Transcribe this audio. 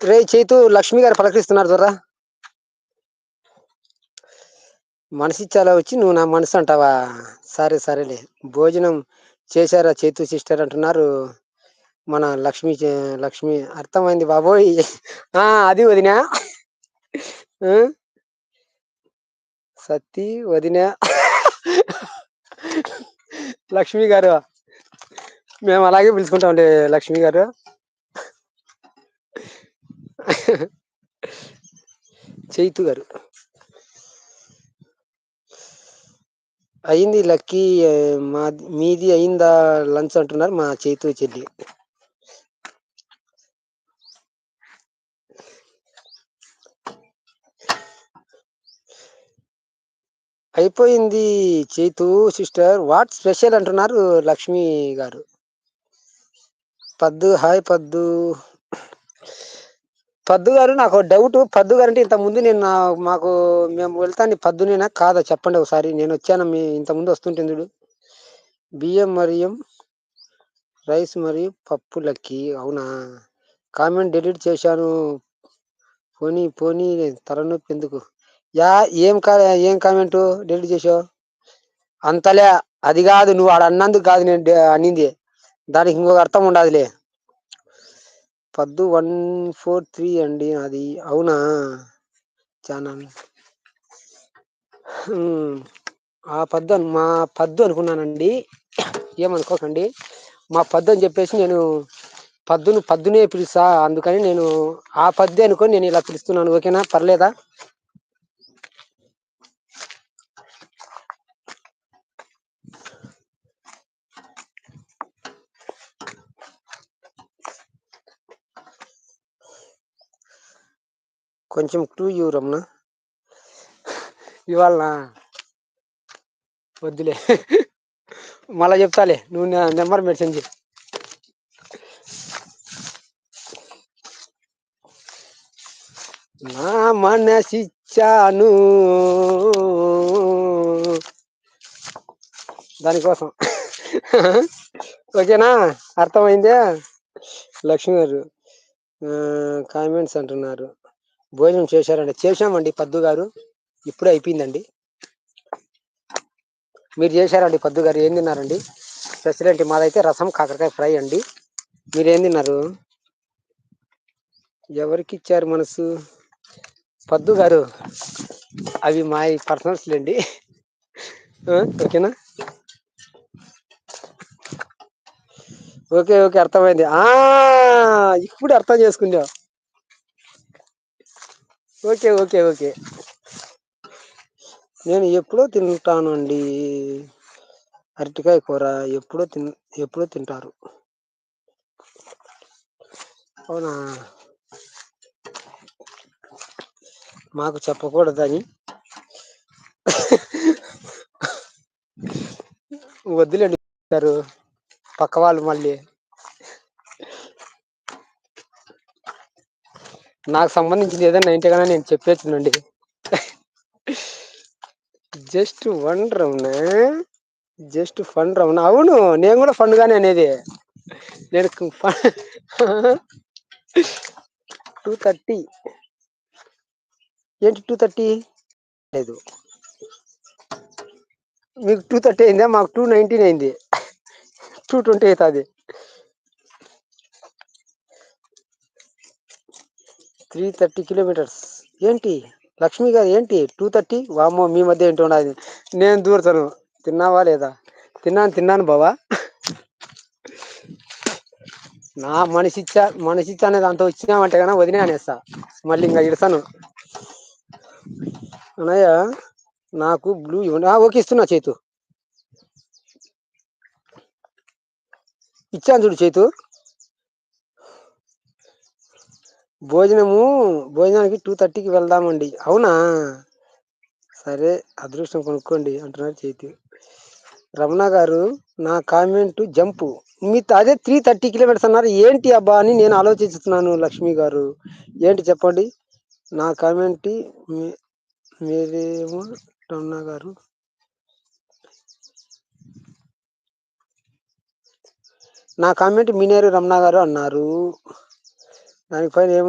రే చైతు లక్ష్మి గారు పలకరిస్తున్నారు చూడరా. మనసిచ్చాలా వచ్చి నువ్వు నా మనసు అంటావా? సరే సరేలే. భోజనం చేశారా చైతు సిస్టర్ అంటున్నారు మన లక్ష్మి. అర్థమైంది బాబోయ్. అది వదినా. ఆ, సత్తి వదిన. లక్ష్మి గారు మేము అలాగే పిలుచుకుంటామండి లక్ష్మి గారు. చైతు గారు అయింది లక్కీ. మీది అయిందా లంచ్ అంటున్నారు మా చైతు చెల్లి. అయిపోయింది చైతు సిస్టర్. వాట్ స్పెషల్ అంటున్నారు లక్ష్మి గారు. పద్దు హాయ్ పద్దు. పద్దు గారు నాకు డౌట్. పద్దు గారు అంటే ఇంత ముందు నేను మాకు మేము వెళ్తాను పద్దునేనా కాదా చెప్పండి ఒకసారి. నేను వచ్చాను మీ ఇంత ముందు వస్తుంటుంది చూడు. బియ్యం మరియు రైస్ మరియు పప్పు లక్కీ. అవునా, కామెంట్ డిలీట్ చేశాను. పోనీ పోనీ తలనొప్పి ఎందుకు. యా ఏం కామెంటు డిలీట్ చేసావు? అంతలే అది కాదు, నువ్వు ఆడ అన్నందుకు కాదు నేను అనింది. దానికి ఇంకొక అర్థం ఉండదులే. పద్దు 143 అండి అది. అవునా, ఛానల్ ఆ పద్దు మా పద్దు అనుకున్నానండి. ఏమనుకోకండి, మా పద్దు అని చెప్పేసి నేను పద్దునే పిలుస్తా. అందుకని నేను ఆ పద్దే అనుకొని నేను ఇలా పిలుస్తున్నాను. ఓకేనా, పర్లేదా? కొంచెం క్లూ ఇవ్వరమ్మా. ఇవాళ వద్దులే, మళ్ళా చెప్తాలే. నువ్వు నెంబర్ మెన్షన్ చేయి. నా మనసిచ్చాను దానికోసం. ఓకేనా, అర్థమైందే. లక్ష్మి గారు కామెంట్స్ అంటున్నారు. భోజనం చేశారండి. చేశామండి పద్దు గారు, ఇప్పుడే అయిపోయిందండి. మీరు చేశారండి పద్దు గారు? ఏం తిన్నారండి స్పెషల్ ఏంటి? మాదైతే రసం కాకరకాయ ఫ్రై అండి. మీరేం తిన్నారు? ఎవరికి ఇచ్చారు మనసు? పద్దు గారు అవి మా పర్సనల్స్ లేండి. ఓకేనా, ఓకే ఓకే అర్థమైంది. ఇప్పుడు అర్థం చేసుకున్నావు. Okay okay okay. నేను ఎప్పుడో తింటాను అండి అరటికాయ కూర. ఎప్పుడో తింటారు. అవునా, మాకు చెప్పకూడదని. వద్దులేండి గారు, పక్క వాళ్ళు మళ్ళీ. నాకు సంబంధించింది ఏదైనా ఇంటే కన్నా నేను చెప్పేచ్చునండి. Just one round, just fun round. అవును, నేను కూడా ఫన్ గానే అనేది. నేను 230. ఏంటి 230? లేదు, మీకు 230 అయిందా? మాకు 219 అయింది. 220 అవుతుంది. 330 కిలోమీటర్స్. ఏంటి లక్ష్మి గారు, ఏంటి 230? వామ్మో, మీ మధ్య ఏంటో ఉన్నది. నేను దూరతాను. తిన్నావా లేదా? తిన్నాను బావా. నా మనిషిచ్చా అనేది అంత వచ్చినామంటే కన్నా వదిలే అనేస్తా. మళ్ళీ ఇంకా ఇడతాను. అన్నయ్య నాకు బ్లూ ఇవ్వండి. ఓకే, ఇస్తున్నా చైతు. ఇచ్చాను చూడు చైతు. భోజనానికి 230కి వెళ్దామండి. అవునా, సరే అదృష్టం కొనుక్కోండి అంటున్నారు చైతు. రమణ గారు నా కామెంట్ జంపు. మీ అదే 330 కిలోమీటర్స్ అన్నారు. ఏంటి అబ్బా అని నేను ఆలోచిస్తున్నాను. లక్ష్మి గారు ఏంటి చెప్పండి. నా కామెంట్ మీరేమో రమణ గారు, నా కామెంట్ మినేరు రమణ గారు అన్నారు. దానిపైన